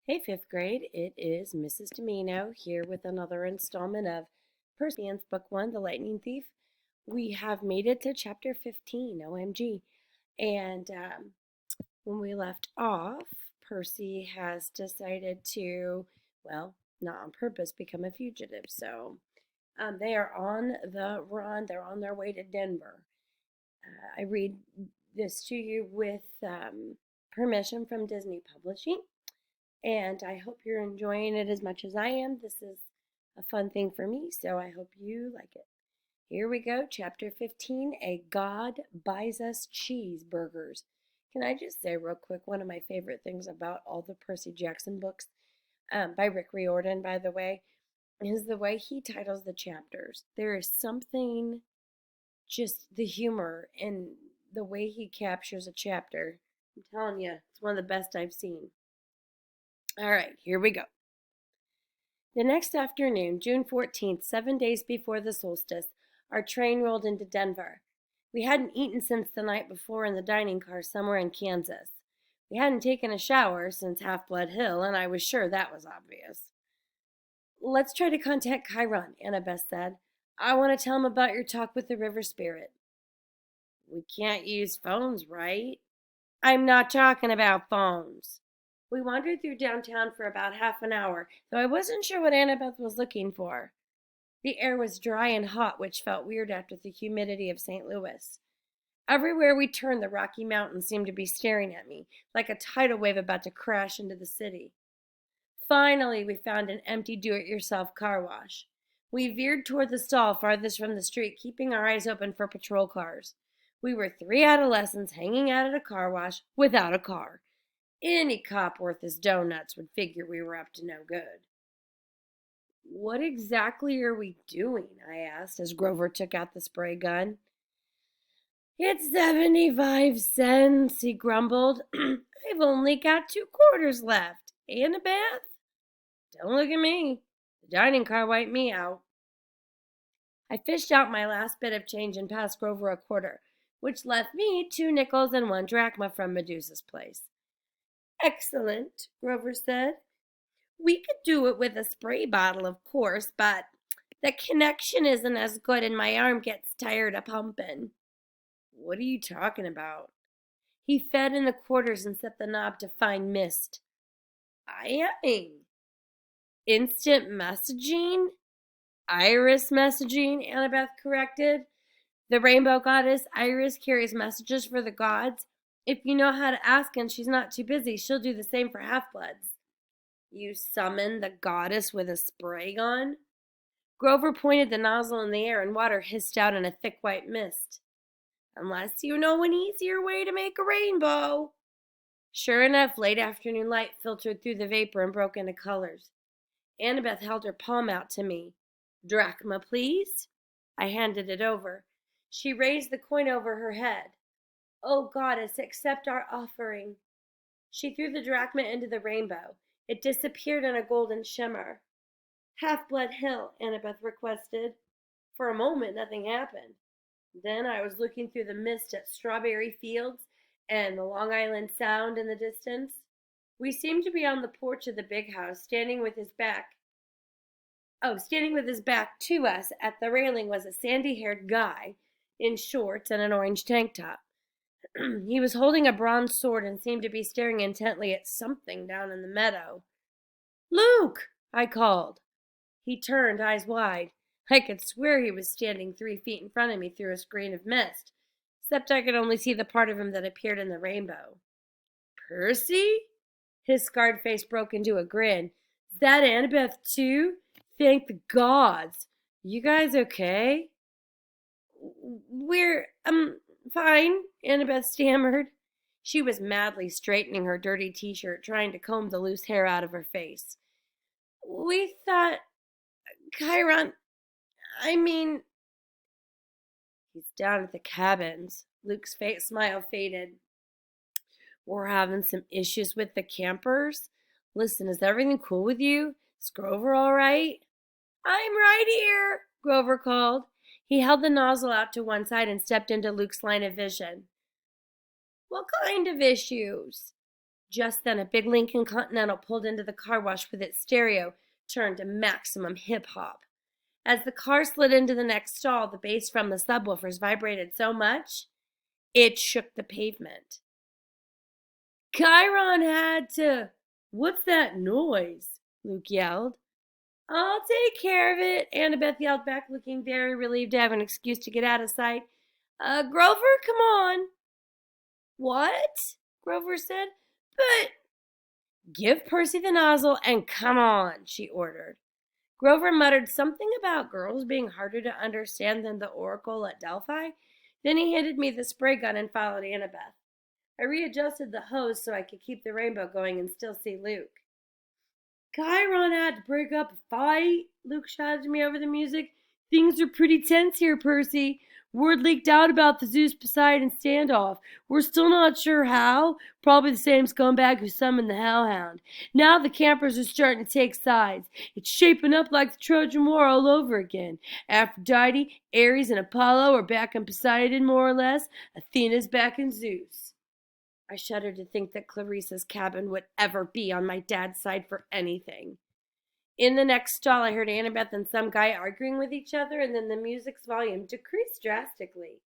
Hey, fifth grade, it is Mrs. Domino here with another installment of Perseus Book 1, The Lightning Thief. We have made it to chapter 15, OMG. And when we left off, Percy has decided to, well, not on purpose, become a fugitive. So they are on the run, they're on their way to Denver. I read this to you with permission from Disney Publishing. And I hope you're enjoying it as much as I am. This is a fun thing for me, so I hope you like it. Here we go, chapter 15, A God Buys Us Cheeseburgers. Can I just say real quick, one of my favorite things about all the Percy Jackson books, by Rick Riordan, by the way, is the way he titles the chapters. There is something, just the humor and the way he captures a chapter. I'm telling you, it's one of the best I've seen. All right, here we go. The next afternoon, June 14th, 7 days before the solstice, our train rolled into Denver. We hadn't eaten since the night before in the dining car somewhere in Kansas. We hadn't taken a shower since Half-Blood Hill, and I was sure that was obvious. Let's try to contact Chiron, Annabeth said. I want to tell him about your talk with the river spirit. We can't use phones, right? I'm not talking about phones. We wandered through downtown for about half an hour, though I wasn't sure what Annabeth was looking for. The air was dry and hot, which felt weird after the humidity of St. Louis. Everywhere we turned, the Rocky Mountains seemed to be staring at me, like a tidal wave about to crash into the city. Finally, we found an empty do-it-yourself car wash. We veered toward the stall farthest from the street, keeping our eyes open for patrol cars. We were three adolescents hanging out at a car wash without a car. Any cop worth his donuts would figure we were up to no good. What exactly are we doing? I asked as Grover took out the spray gun. It's 75 cents, he grumbled. I've only got 2 quarters left. Annabeth? Don't look at me. The dining car wiped me out. I fished out my last bit of change and passed Grover a quarter, which left me 2 nickels and 1 drachma from Medusa's place. Excellent, Grover said. We could do it with a spray bottle, of course, but the connection isn't as good and my arm gets tired of pumping. What are you talking about? He fed in the quarters and set the knob to fine mist. I Instant messaging? Iris messaging, Annabeth corrected. The rainbow goddess Iris carries messages for the gods. If you know how to ask and she's not too busy, she'll do the same for half-bloods. You summon the goddess with a spray gun? Grover pointed the nozzle in the air and water hissed out in a thick white mist. Unless you know an easier way to make a rainbow. Sure enough, late afternoon light filtered through the vapor and broke into colors. Annabeth held her palm out to me. Drachma, please? I handed it over. She raised the coin over her head. Oh, goddess, accept our offering. She threw the drachma into the rainbow. It disappeared in a golden shimmer. Half-Blood Hill, Annabeth requested. For a moment, nothing happened. Then I was looking through the mist at Strawberry Fields and the Long Island Sound in the distance. We seemed to be on the porch of the big house, standing with his back to us. At the railing was a sandy-haired guy in shorts and an orange tank top. He was holding a bronze sword and seemed to be staring intently at something down in the meadow. Luke! I called. He turned, eyes wide. I could swear he was standing 3 feet in front of me through a screen of mist, except I could only see the part of him that appeared in the rainbow. Percy? His scarred face broke into a grin. Is that Annabeth too? Thank the gods. You guys okay? We're, fine, Annabeth stammered. She was madly straightening her dirty t-shirt, trying to comb the loose hair out of her face. We thought, Chiron, he's down at the cabins. Luke's smile faded. We're having some issues with the campers. Listen, is everything cool with you? Is Grover all right? I'm right here, Grover called. He held the nozzle out to one side and stepped into Luke's line of vision. What kind of issues? Just then, a big Lincoln Continental pulled into the car wash with its stereo turned to maximum hip-hop. As the car slid into the next stall, the bass from the subwoofers vibrated so much, it shook the pavement. Chiron had to... What's that noise? Luke yelled. I'll take care of it, Annabeth yelled back, looking very relieved to have an excuse to get out of sight. Grover, come on. What? Grover said. But... Give Percy the nozzle and come on, she ordered. Grover muttered something about girls being harder to understand than the oracle at Delphi. Then he handed me the spray gun and followed Annabeth. I readjusted the hose so I could keep the rainbow going and still see Luke. Chiron had to break up a fight, Luke shouted to me over the music. Things are pretty tense here, Percy. Word leaked out about the Zeus-Poseidon standoff. We're still not sure how. Probably the same scumbag who summoned the Hellhound. Now the campers are starting to take sides. It's shaping up like the Trojan War all over again. Aphrodite, Ares, and Apollo are back in Poseidon, more or less. Athena's back in Zeus. I shuddered to think that Clarissa's cabin would ever be on my dad's side for anything. In the next stall, I heard Annabeth and some guy arguing with each other, and then the music's volume decreased drastically.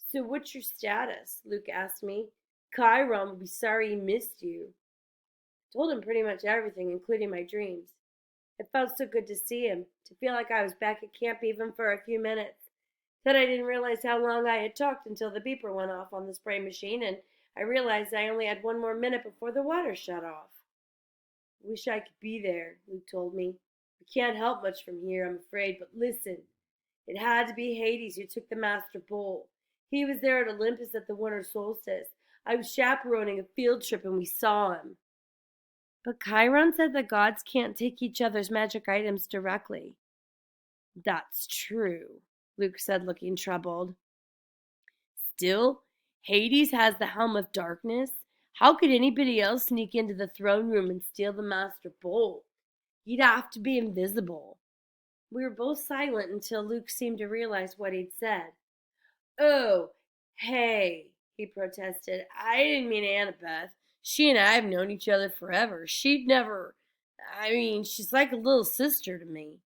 So what's your status? Luke asked me. Chiron will be sorry he missed you. I told him pretty much everything, including my dreams. It felt so good to see him, to feel like I was back at camp even for a few minutes. Then I didn't realize how long I had talked until the beeper went off on the spray machine, and I realized I only had one more minute before the water shut off. Wish I could be there, Luke told me. We can't help much from here, I'm afraid, but listen. It had to be Hades who took the Master Bowl. He was there at Olympus at the winter solstice. I was chaperoning a field trip and we saw him. But Chiron said the gods can't take each other's magic items directly. That's true, Luke said, looking troubled. Still, Hades has the Helm of Darkness. How could anybody else sneak into the throne room and steal the Master Bowl? He'd have to be invisible. We were both silent until Luke seemed to realize what he'd said. Oh, hey, he protested. I didn't mean Annabeth. She and I have known each other forever. She's like a little sister to me.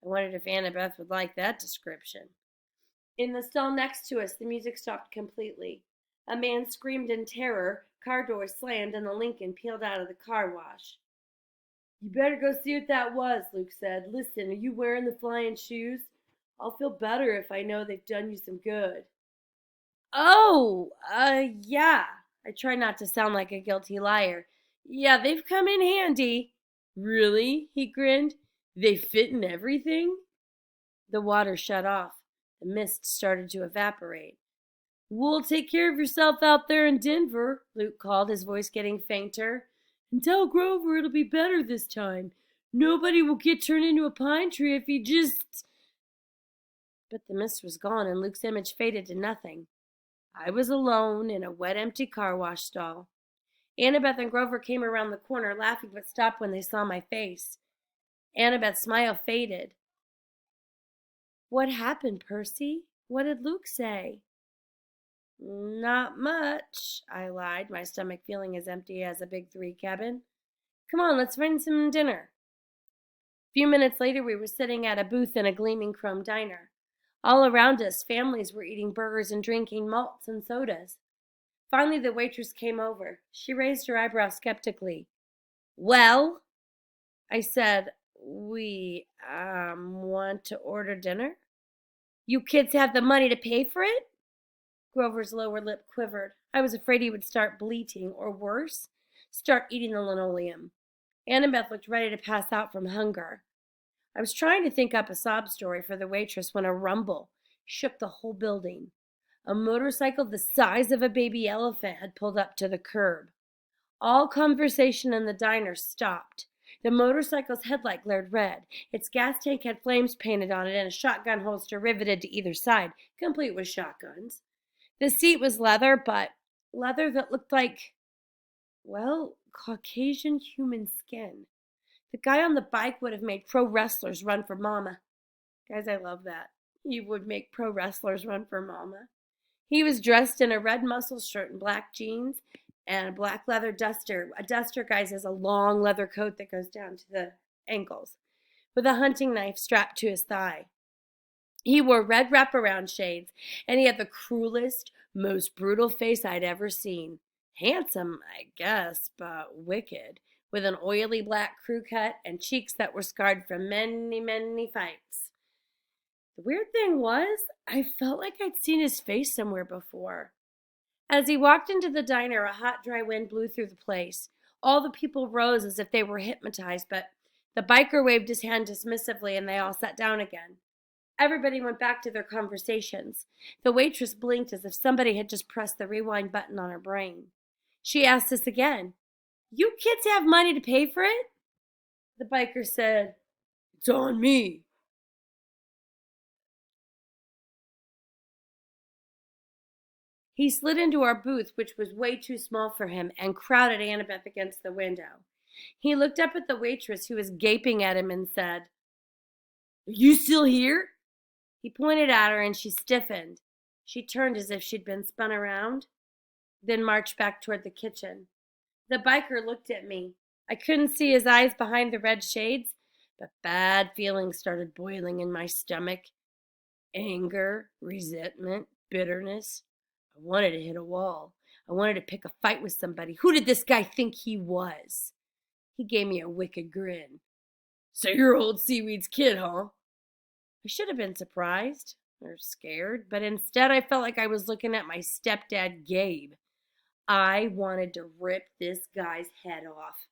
I wondered if Annabeth would like that description. In the stall next to us, the music stopped completely. A man screamed in terror, car doors slammed, and the Lincoln peeled out of the car wash. You better go see what that was, Luke said. Listen, are you wearing the flying shoes? I'll feel better if I know they've done you some good. Oh, yeah. I tried not to sound like a guilty liar. Yeah, they've come in handy. Really? He grinned. They fit in everything? The water shut off. The mist started to evaporate. We'll take care of yourself out there in Denver, Luke called, his voice getting fainter. And tell Grover it'll be better this time. Nobody will get turned into a pine tree if he just... But the mist was gone and Luke's image faded to nothing. I was alone in a wet, empty car wash stall. Annabeth and Grover came around the corner, laughing but stopped when they saw my face. Annabeth's smile faded. What happened, Percy? What did Luke say? Not much, I lied, my stomach feeling as empty as a big 3 cabin. Come on, let's find some dinner. A few minutes later, we were sitting at a booth in a gleaming chrome diner. All around us, families were eating burgers and drinking malts and sodas. Finally, the waitress came over. She raised her eyebrow skeptically. Well, I said, we, want to order dinner? You kids have the money to pay for it? Grover's lower lip quivered. I was afraid he would start bleating, or worse, start eating the linoleum. Annabeth looked ready to pass out from hunger. I was trying to think up a sob story for the waitress when a rumble shook the whole building. A motorcycle the size of a baby elephant had pulled up to the curb. All conversation in the diner stopped. The motorcycle's headlight glared red. Its gas tank had flames painted on it and a shotgun holster riveted to either side, complete with shotguns. The seat was leather, but leather that looked like, well, Caucasian human skin. The guy on the bike would have made pro wrestlers run for mama. Guys, I love that. He would make pro wrestlers run for mama. He was dressed in a red muscle shirt and black jeans, and a black leather duster. A duster, guys, is a long leather coat that goes down to the ankles, with a hunting knife strapped to his thigh. He wore red wraparound shades, and he had the cruelest, most brutal face I'd ever seen. Handsome, I guess, but wicked, with an oily black crew cut and cheeks that were scarred from many, many fights. The weird thing was, I felt like I'd seen his face somewhere before. As he walked into the diner, a hot, dry wind blew through the place. All the people rose as if they were hypnotized, but the biker waved his hand dismissively and they all sat down again. Everybody went back to their conversations. The waitress blinked as if somebody had just pressed the rewind button on her brain. She asked us again, "You kids have money to pay for it?" The biker said, "It's on me." He slid into our booth, which was way too small for him, and crowded Annabeth against the window. He looked up at the waitress, who was gaping at him, and said, "Are you still here?" He pointed at her, and she stiffened. She turned as if she'd been spun around, then marched back toward the kitchen. The biker looked at me. I couldn't see his eyes behind the red shades, but bad feelings started boiling in my stomach. Anger, resentment, bitterness. I wanted to hit a wall. I wanted to pick a fight with somebody. Who did this guy think he was? He gave me a wicked grin. "So you're old Seaweed's kid, huh?" I should have been surprised or scared, but instead I felt like I was looking at my stepdad, Gabe. I wanted to rip this guy's head off.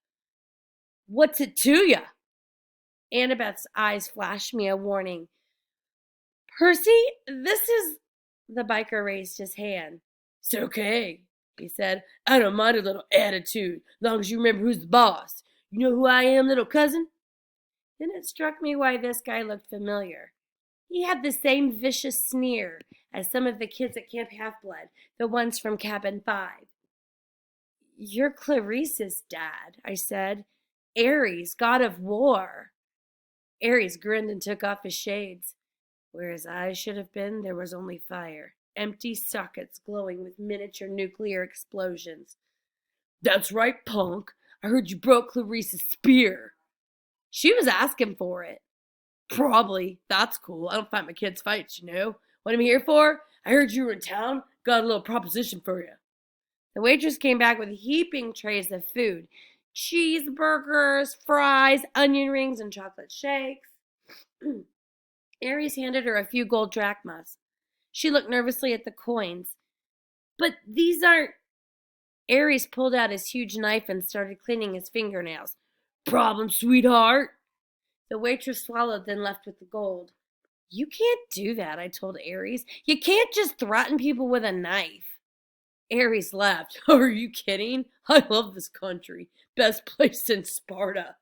"What's it to ya?" Annabeth's eyes flashed me a warning. "Percy, this is..." The biker raised his hand. "It's okay," he said. "I don't mind a little attitude, long as you remember who's the boss. You know who I am, little cousin?" Then it struck me why this guy looked familiar. He had the same vicious sneer as some of the kids at Camp Half-Blood, the ones from Cabin 5. "You're Clarice's dad," I said. "Ares, god of war." Ares grinned and took off his shades. Where his eyes should have been, there was only fire, empty sockets glowing with miniature nuclear explosions. "That's right, punk. I heard you broke Clarice's spear." "She was asking for it." "Probably. That's cool. I don't fight my kids' fights, you know. What I'm here for? I heard you were in town. Got a little proposition for you." The waitress came back with heaping trays of food. Cheeseburgers, fries, onion rings, and chocolate shakes. Ares handed her a few gold drachmas. She looked nervously at the coins. "But these aren't..." Ares pulled out his huge knife and started cleaning his fingernails. "Problem, sweetheart?" The waitress swallowed, then left with the gold. "You can't do that," I told Ares. "You can't just threaten people with a knife." Ares laughed. "Are you kidding? I love this country. Best place in Sparta.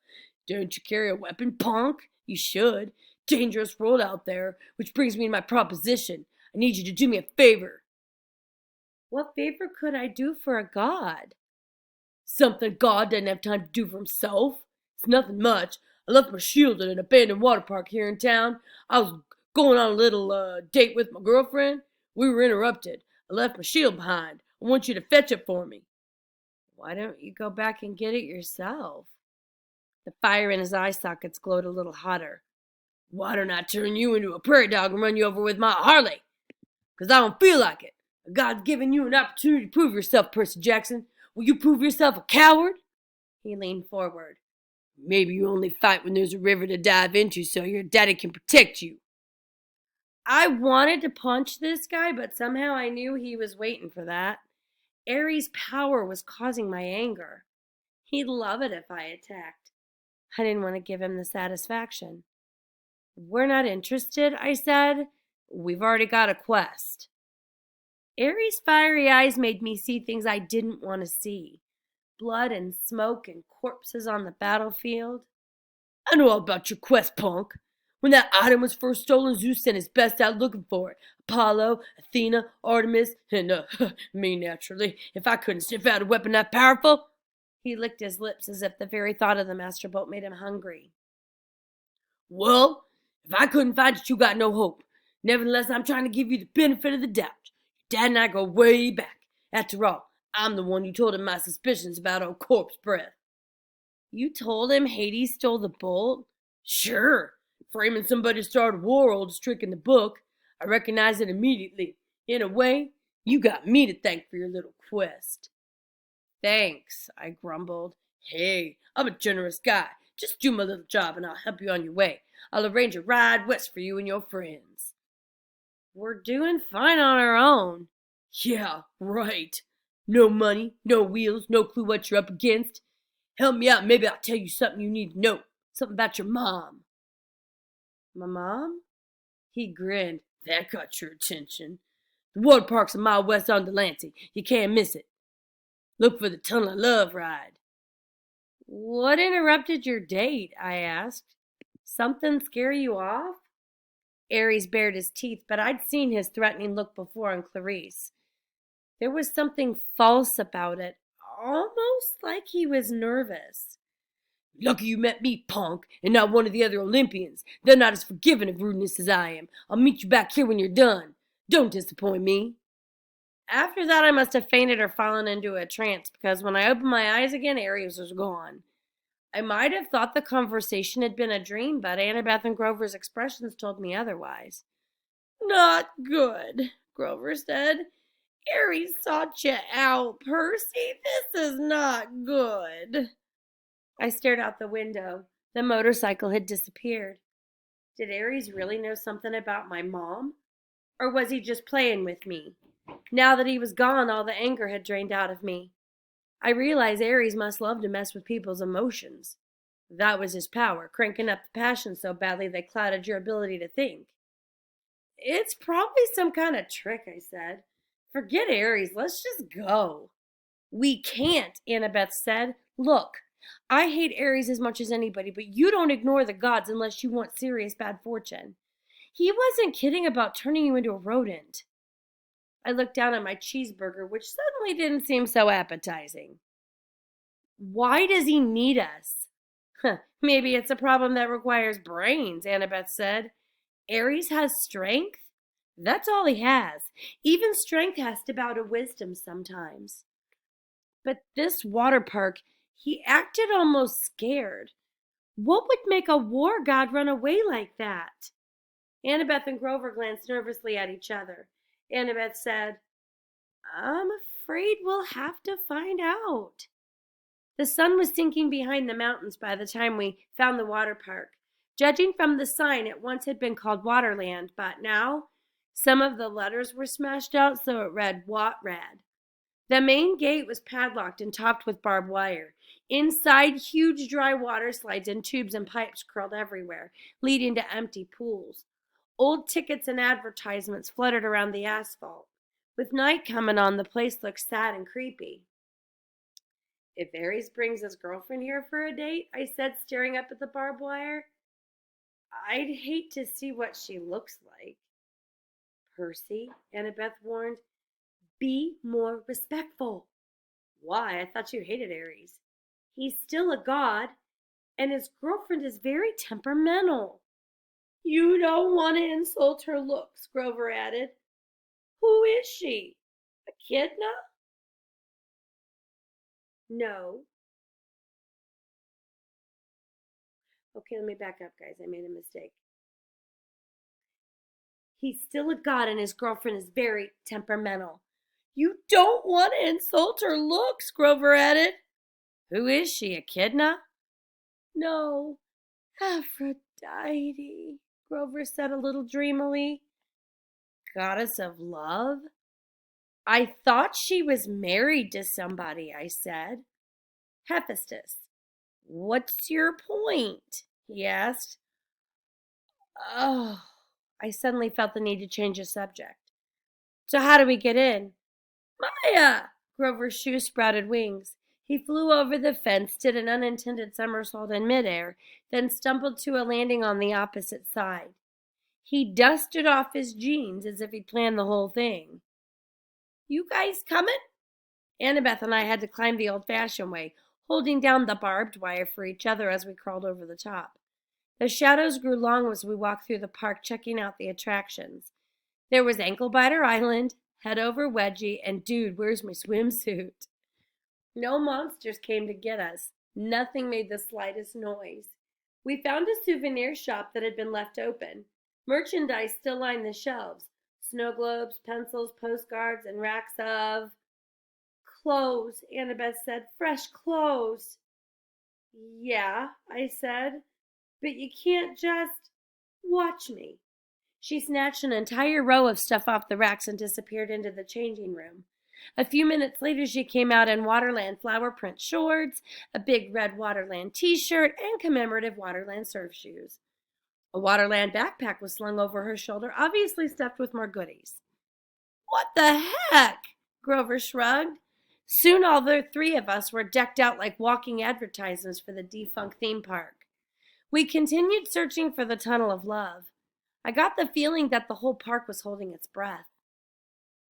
Don't you carry a weapon, punk? You should. Dangerous world out there, which brings me to my proposition. I need you to do me a favor." What favor could I do for a god? Something God doesn't have time to do for himself. It's nothing much. I left my shield at an abandoned water park here in town. I was going on a little date with my girlfriend. We were interrupted. I left my shield behind. I want you to fetch it for me." "Why don't you go back and get it yourself?" The fire in his eye sockets glowed a little hotter. "Why don't I turn you into a prairie dog and run you over with my Harley? 'Cause I don't feel like it. God's given you an opportunity to prove yourself, Percy Jackson. Will you prove yourself a coward?" He leaned forward. "Maybe you only fight when there's a river to dive into so your daddy can protect you." I wanted to punch this guy, but somehow I knew he was waiting for that. Ares' power was causing my anger. He'd love it if I attacked. I didn't want to give him the satisfaction. "We're not interested," I said. "We've already got a quest." Ares' fiery eyes made me see things I didn't want to see. Blood and smoke and corpses on the battlefield. "I know all about your quest, punk. When that item was first stolen, Zeus sent his best out looking for it. Apollo, Athena, Artemis, and me, naturally, if I couldn't sniff out a weapon that powerful." He licked his lips as if the very thought of the master bolt made him hungry. "Well, if I couldn't find it, you got no hope. Nevertheless, I'm trying to give you the benefit of the doubt. Your dad and I go way back. After all, I'm the one who told him my suspicions about old corpse breath. You told him Hades stole the bolt? Sure. Framing somebody to start a war, oldest trick in the book. I recognized it immediately. In a way, you got me to thank for your little quest. Thanks, I grumbled. Hey, I'm a generous guy. Just do my little job and I'll help you on your way. I'll arrange a ride west for you and your friends. We're doing fine on our own. Yeah, right. No money, no wheels, no clue what you're up against. Help me out, maybe I'll tell you something you need to know. Something about your mom. My mom? He grinned. That got your attention. The water park's a mile west on Delancey. You can't miss it. Look for the Tunnel of Love ride. What interrupted your date? I asked. Something scare you off? Aries bared his teeth, but I'd seen his threatening look before on Clarice. There was something false about it, almost like he was nervous. Lucky you met me, punk, and not one of the other Olympians. They're not as forgiving of rudeness as I am. I'll meet you back here when you're done. Don't disappoint me. After that, I must have fainted or fallen into a trance, because when I opened my eyes again, Aries was gone. I might have thought the conversation had been a dream, but Annabeth and Grover's expressions told me otherwise. Not good, Grover said. Aries sought you out, Percy. This is not good. I stared out the window. The motorcycle had disappeared. Did Aries really know something about my mom? Or was he just playing with me? Now that he was gone, all the anger had drained out of me. I realized Aries must love to mess with people's emotions. That was his power, cranking up the passion so badly they clouded your ability to think. It's probably some kind of trick, I said. Forget Aries, let's just go. We can't, Annabeth said. Look, I hate Aries as much as anybody, but you don't ignore the gods unless you want serious bad fortune. He wasn't kidding about turning you into a rodent. I looked down at my cheeseburger, which suddenly didn't seem so appetizing. Why does he need us? Maybe it's a problem that requires brains, Annabeth said. Aries has strength? That's all he has. Even strength has to bow to wisdom sometimes. But this water park, he acted almost scared. What would make a war god run away like that? Annabeth and Grover glanced nervously at each other. Annabeth said, I'm afraid we'll have to find out. The sun was sinking behind the mountains by the time we found the water park. Judging from the sign, it once had been called Waterland, but now some of the letters were smashed out so it read Watrad. The main gate was padlocked and topped with barbed wire. Inside, huge dry water slides and tubes and pipes curled everywhere, leading to empty pools. Old tickets and advertisements fluttered around the asphalt. With night coming on, the place looked sad and creepy. If Aries brings his girlfriend here for a date, I said, staring up at the barbed wire, I'd hate to see what she looks like. Percy, Annabeth warned, be more respectful. Why? I thought you hated Aries. He's still a god, and his girlfriend is very temperamental. You don't want to insult her looks, Grover added. Who is she? Echidna? No. Okay, let me back up, guys. I made a mistake. He's still a god and his girlfriend is very temperamental. You don't want to insult her looks, Grover added. Who is she, Echidna? No, Aphrodite, Grover said a little dreamily. Goddess of love? I thought she was married to somebody, I said. Hephaestus. What's your point? He asked. Oh, I suddenly felt the need to change the subject. So how do we get in? Maya! Grover's shoe sprouted wings. He flew over the fence, did an unintended somersault in midair, then stumbled to a landing on the opposite side. He dusted off his jeans as if he'd planned the whole thing. You guys coming? Annabeth and I had to climb the old-fashioned way, holding down the barbed wire for each other as we crawled over the top. The shadows grew long as we walked through the park, checking out the attractions. There was Ankle Biter Island, head over wedgie, and dude, where's my swimsuit? No monsters came to get us. Nothing made the slightest noise. We found a souvenir shop that had been left open. Merchandise still lined the shelves. Snow globes, pencils, postcards, and racks of clothes, Annabeth said. Fresh clothes. Yeah, I said, but you can't just watch me. She snatched an entire row of stuff off the racks and disappeared into the changing room. A few minutes later, she came out in Waterland flower print shorts, a big red Waterland t-shirt, and commemorative Waterland surf shoes. A Waterland backpack was slung over her shoulder, obviously stuffed with more goodies. What the heck? Grover shrugged. Soon all the three of us were decked out like walking advertisements for the defunct theme park. We continued searching for the Tunnel of Love. I got the feeling that the whole park was holding its breath.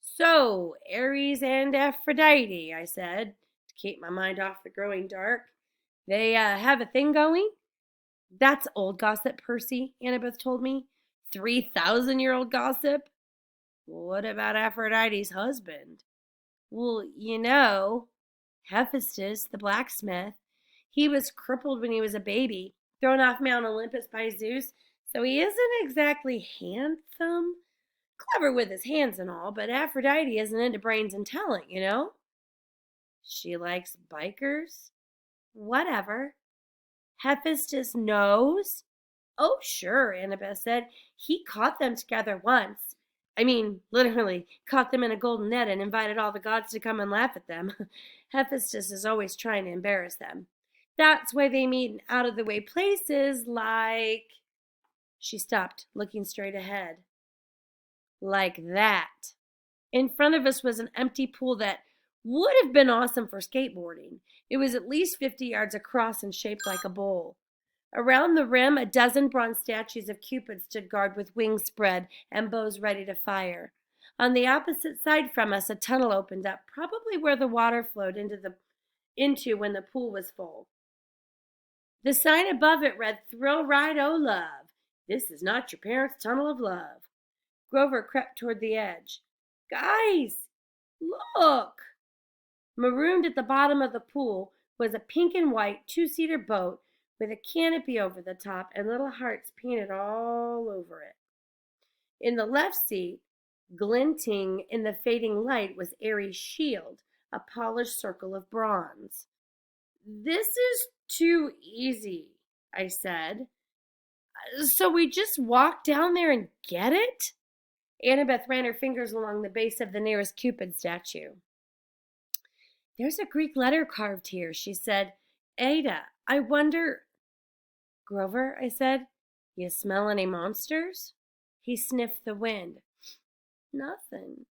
So, Ares and Aphrodite, I said, to keep my mind off the growing dark. They have a thing going? That's old gossip, Percy, Annabeth told me. 3,000-year-old gossip? What about Aphrodite's husband? Well, Hephaestus, the blacksmith, he was crippled when he was a baby, thrown off Mount Olympus by Zeus, so he isn't exactly handsome. Clever with his hands and all, but Aphrodite isn't into brains and talent, She likes bikers? Whatever. Hephaestus knows? Oh, sure, Annabeth said. He caught them together once. I mean, literally, caught them in a golden net and invited all the gods to come and laugh at them. Hephaestus is always trying to embarrass them. That's why they meet in out-of-the-way places like... She stopped, looking straight ahead. Like that. In front of us was an empty pool that would have been awesome for skateboarding. It was at least 50 yards across and shaped like a bowl. Around the rim, a dozen bronze statues of Cupid stood guard with wings spread and bows ready to fire. On the opposite side from us, a tunnel opened up, probably where the water flowed into when the pool was full. The sign above it read, Thrill Ride, O Love. This is not your parents' tunnel of love. Grover crept toward the edge. Guys, look! Marooned at the bottom of the pool was a pink and white two-seater boat with a canopy over the top and little hearts painted all over it. In the left seat, glinting in the fading light, was Ares' shield, a polished circle of bronze. This is too easy, I said. So we just walk down there and get it? Annabeth ran her fingers along the base of the nearest Cupid statue. There's a Greek letter carved here, she said. Ada, I wonder... Grover, I said, you smell any monsters? He sniffed the wind. Nothing.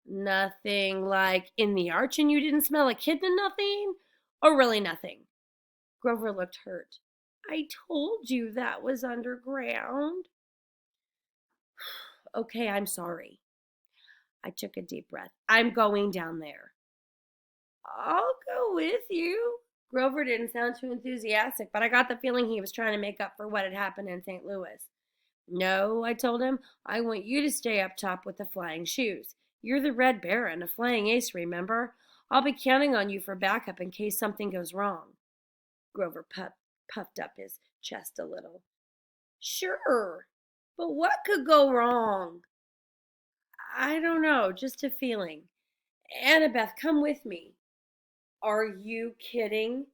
Nothing like in the arch and you didn't smell a kid and nothing? Or really nothing? Grover looked hurt. I told you that was underground. Okay, I'm sorry. I took a deep breath. I'm going down there. I'll go with you. Grover didn't sound too enthusiastic, but I got the feeling he was trying to make up for what had happened in St. Louis. No, I told him, I want you to stay up top with the flying shoes. You're the Red Baron, a flying ace, remember? I'll be counting on you for backup in case something goes wrong. Grover puffed up his chest a little. Sure, but what could go wrong? I don't know, just a feeling. Annabeth, come with me. Are you kidding?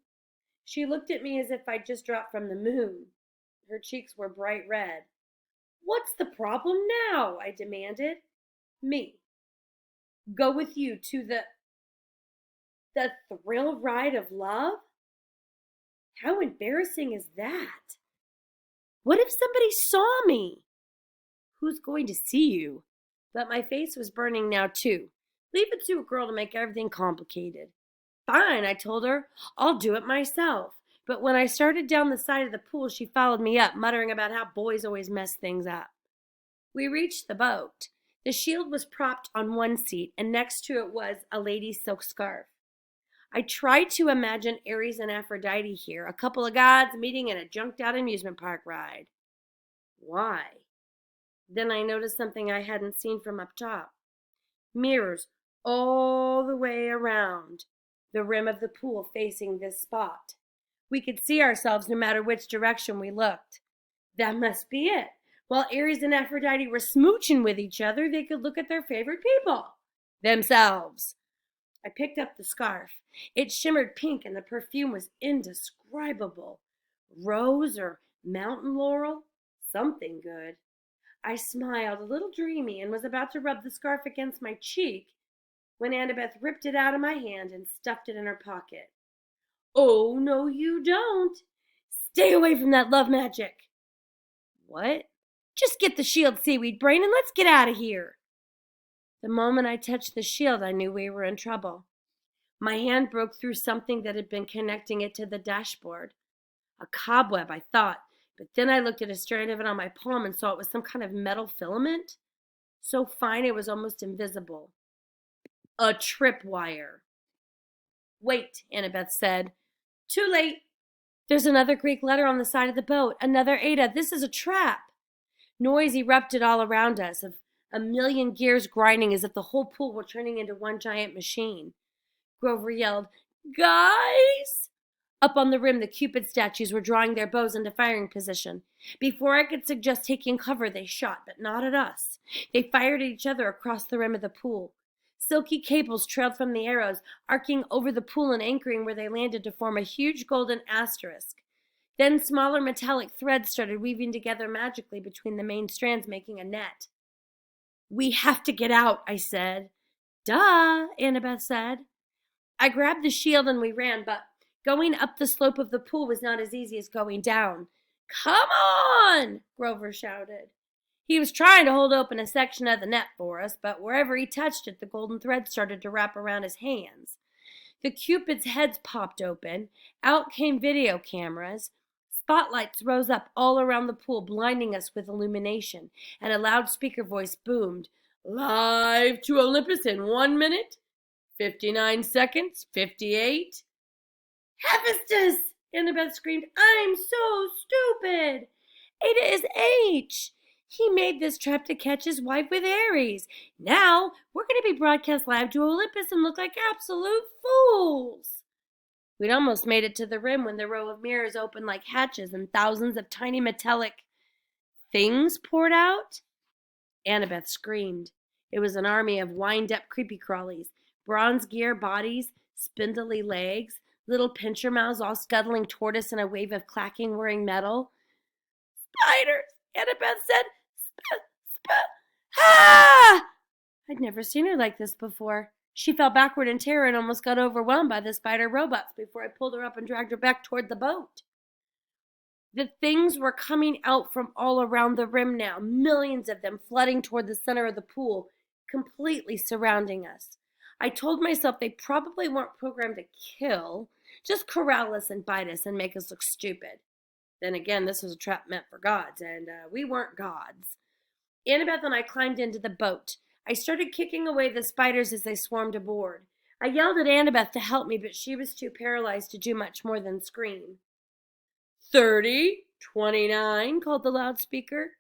She looked at me as if I'd just dropped from the moon. Her cheeks were bright red. What's the problem now? I demanded. Me. Go with you to the thrill ride of love? How embarrassing is that? What if somebody saw me? Who's going to see you? But my face was burning now too. Leave it to a girl to make everything complicated. Fine, I told her. I'll do it myself. But when I started down the side of the pool, she followed me up, muttering about how boys always mess things up. We reached the boat. The shield was propped on one seat, and next to it was a lady's silk scarf. I tried to imagine Ares and Aphrodite here, a couple of gods meeting in a junked-out amusement park ride. Why? Then I noticed something I hadn't seen from up top. mirrors all the way around the rim of the pool facing this spot. We could see ourselves no matter which direction we looked. That must be it. While Ares and Aphrodite were smooching with each other, they could look at their favorite people, themselves. I picked up the scarf. It shimmered pink and the perfume was indescribable. Rose or mountain laurel? Something good. I smiled, a little dreamy, and was about to rub the scarf against my cheek when Annabeth ripped it out of my hand and stuffed it in her pocket. Oh, no, you don't. Stay away from that love magic. What? Just get the shield, seaweed brain, and let's get out of here. The moment I touched the shield, I knew we were in trouble. My hand broke through something that had been connecting it to the dashboard. A cobweb, I thought, but then I looked at a strand of it on my palm and saw it was some kind of metal filament. So fine it was almost invisible. A tripwire. Wait, Annabeth said. Too late. There's another Greek letter on the side of the boat. Another Ada. This is a trap. Noise erupted all around us, of a million gears grinding as if the whole pool were turning into one giant machine. Grover yelled, Guys! Up on the rim, the Cupid statues were drawing their bows into firing position. Before I could suggest taking cover, they shot, but not at us. They fired at each other across the rim of the pool. Silky cables trailed from the arrows, arcing over the pool and anchoring where they landed to form a huge golden asterisk. Then smaller metallic threads started weaving together magically between the main strands, making a net. We have to get out, I said. Duh, Annabeth said. I grabbed the shield and we ran, but going up the slope of the pool was not as easy as going down. Come on, Grover shouted. He was trying to hold open a section of the net for us, but wherever he touched it, the golden thread started to wrap around his hands. The Cupids' heads popped open. Out came video cameras. Spotlights rose up all around the pool, blinding us with illumination, and a loudspeaker voice boomed, Live to Olympus in 1 minute, 59 seconds, 58. Hephaestus! Annabeth screamed, I'm so stupid! Ada is H! He made this trap to catch his wife with Ares. Now we're going to be broadcast live to Olympus and look like absolute fools. We'd almost made it to the rim when the row of mirrors opened like hatches and thousands of tiny metallic things poured out. Annabeth screamed. It was an army of wind-up creepy crawlies, bronze gear bodies, spindly legs, little pincher mouths all scuttling toward us in a wave of clacking, whirring metal. Spiders, Annabeth said. Ah! I'd never seen her like this before. She fell backward in terror and almost got overwhelmed by the spider robots before I pulled her up and dragged her back toward the boat. The things were coming out from all around the rim now, millions of them flooding toward the center of the pool, completely surrounding us. I told myself they probably weren't programmed to kill, just corral us and bite us and make us look stupid. Then again, this was a trap meant for gods, and we weren't gods. Annabeth and I climbed into the boat. I started kicking away the spiders as they swarmed aboard. I yelled at Annabeth to help me, but she was too paralyzed to do much more than scream. 30, 29, called the loudspeaker.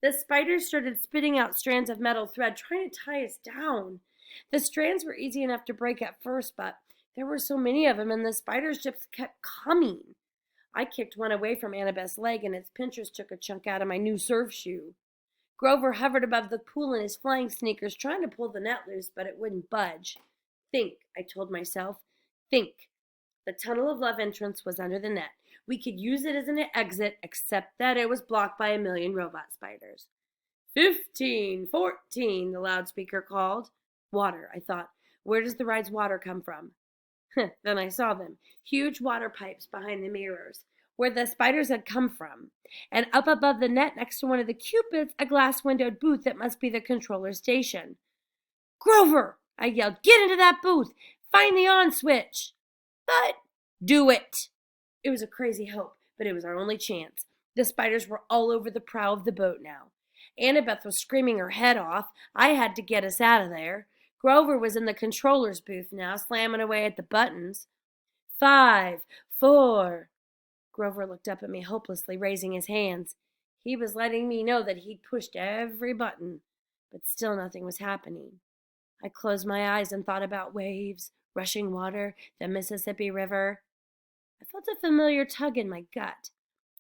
The spiders started spitting out strands of metal thread, trying to tie us down. The strands were easy enough to break at first, but there were so many of them, and the spiders just kept coming. I kicked one away from Annabeth's leg, and its pinchers took a chunk out of my new surf shoe. Grover hovered above the pool in his flying sneakers, trying to pull the net loose, but it wouldn't budge. Think, I told myself. Think. The tunnel of love entrance was under the net. We could use it as an exit, except that it was blocked by a million robot spiders. 15, 14, the loudspeaker called. Water, I thought. Where does the ride's water come from? Then I saw them. Huge water pipes behind the mirrors, where the spiders had come from. And up above the net next to one of the Cupids, a glass-windowed booth that must be the controller station. Grover! I yelled. Get into that booth! Find the on switch! But do it! It was a crazy hope, but it was our only chance. The spiders were all over the prow of the boat now. Annabeth was screaming her head off. I had to get us out of there. Grover was in the controller's booth now, slamming away at the buttons. 5, 4. Grover looked up at me hopelessly, raising his hands. He was letting me know that he'd pushed every button, but still nothing was happening. I closed my eyes and thought about waves, rushing water, the Mississippi River. I felt a familiar tug in my gut.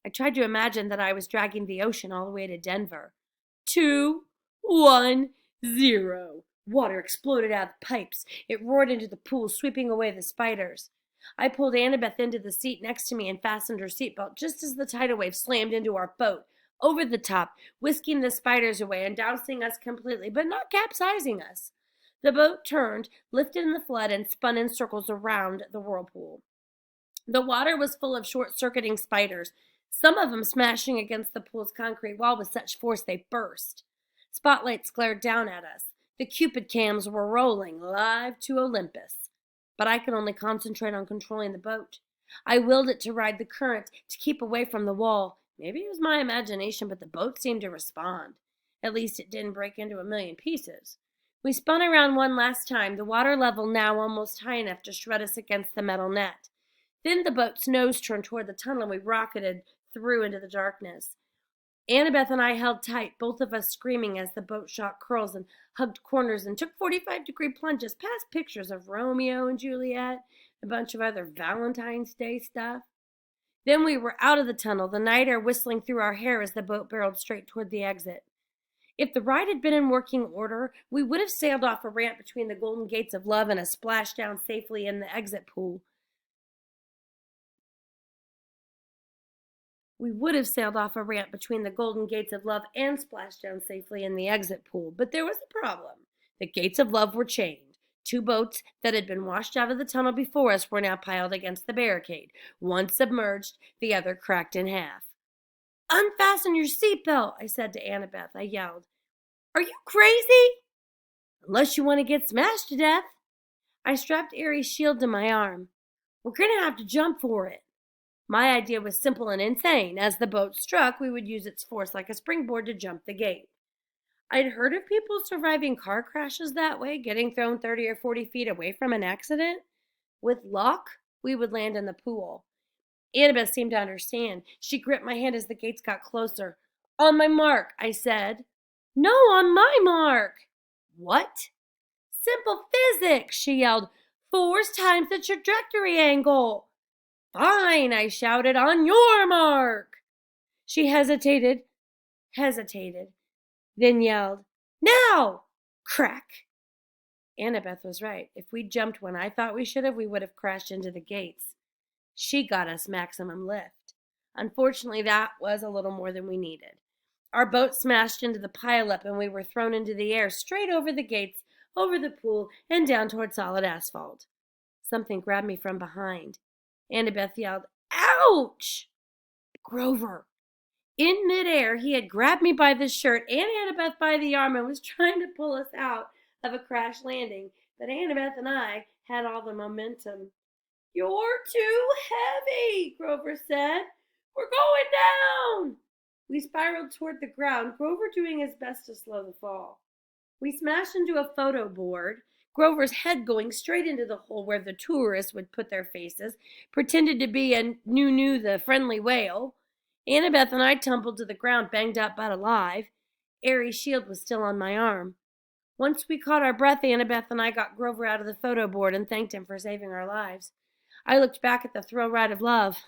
I tried to imagine that I was dragging the ocean all the way to Denver. 2, 1, 0. Water exploded out of the pipes. It roared into the pool, sweeping away the spiders. I pulled Annabeth into the seat next to me and fastened her seatbelt just as the tidal wave slammed into our boat, over the top, whisking the spiders away and dousing us completely, but not capsizing us. The boat turned, lifted in the flood, and spun in circles around the whirlpool. The water was full of short-circuiting spiders, some of them smashing against the pool's concrete wall with such force they burst. Spotlights glared down at us. The Cupid cams were rolling, live to Olympus. But I could only concentrate on controlling the boat. I willed it to ride the current, to keep away from the wall. Maybe it was my imagination, but the boat seemed to respond. At least it didn't break into a million pieces. We spun around one last time, the water level now almost high enough to shred us against the metal net. Then the boat's nose turned toward the tunnel and we rocketed through into the darkness. Annabeth and I held tight, both of us screaming as the boat shot curls and hugged corners and took 45-degree plunges past pictures of Romeo and Juliet, a bunch of other Valentine's Day stuff. Then we were out of the tunnel, the night air whistling through our hair as the boat barreled straight toward the exit. If the ride had been in working order, we would have sailed off a ramp between the Golden Gates of Love and a splashdown safely in the exit pool. We would have sailed off a ramp between the Golden Gates of Love and splashed down safely in the exit pool. But there was a problem. The Gates of Love were chained. 2 boats that had been washed out of the tunnel before us were now piled against the barricade. One submerged, the other cracked in half. "Unfasten your seatbelt," I said to Annabeth. I yelled. "Are you crazy?" "Unless you want to get smashed to death." I strapped Aries' shield to my arm. "We're going to have to jump for it." My idea was simple and insane. As the boat struck, we would use its force like a springboard to jump the gate. I'd heard of people surviving car crashes that way, getting thrown 30 or 40 feet away from an accident. With luck, we would land in the pool. Annabeth seemed to understand. She gripped my hand as the gates got closer. "On my mark," I said. "No, on my mark." "What?" "Simple physics," she yelled. "Force times the trajectory angle." "Fine," I shouted, "on your mark." She hesitated, then yelled, "Now!" Crack. Annabeth was right. If we'd jumped when I thought we should have, we would have crashed into the gates. She got us maximum lift. Unfortunately, that was a little more than we needed. Our boat smashed into the pileup and we were thrown into the air, straight over the gates, over the pool, and down toward solid asphalt. Something grabbed me from behind. Annabeth yelled, "Ouch!" Grover. In midair, he had grabbed me by the shirt and Annabeth by the arm and was trying to pull us out of a crash landing, but Annabeth and I had all the momentum. "You're too heavy," Grover said. "We're going down." We spiraled toward the ground, Grover doing his best to slow the fall. We smashed into a photo board, Grover's head going straight into the hole where the tourists would put their faces, pretended to be a Nunu the friendly whale. Annabeth and I tumbled to the ground, banged up but alive. Aries' shield was still on my arm. Once we caught our breath, Annabeth and I got Grover out of the photo board and thanked him for saving our lives. I looked back at the thrill ride of love.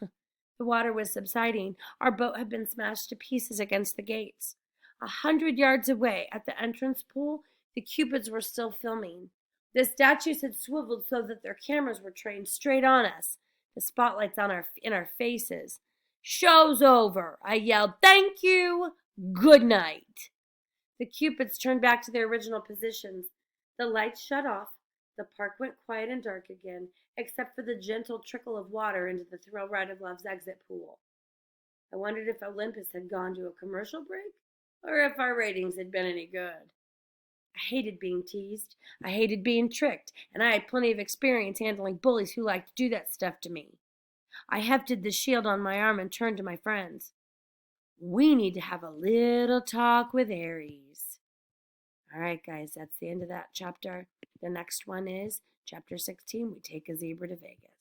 The water was subsiding. Our boat had been smashed to pieces against the gates. 100 yards away, at the entrance pool, the Cupids were still filming. The statues had swiveled so that their cameras were trained straight on us, the spotlights in our faces. "Show's over," I yelled. "Thank you. Good night." The Cupids turned back to their original positions. The lights shut off. The park went quiet and dark again, except for the gentle trickle of water into the Thrill Ride of Love's exit pool. I wondered if Olympus had gone to a commercial break, or if our ratings had been any good. I hated being teased. I hated being tricked, and I had plenty of experience handling bullies who liked to do that stuff to me. I hefted the shield on my arm and turned to my friends. "We need to have a little talk with Aries." All right, guys, that's the end of that chapter. The next one is chapter 16. We take a zebra to Vegas.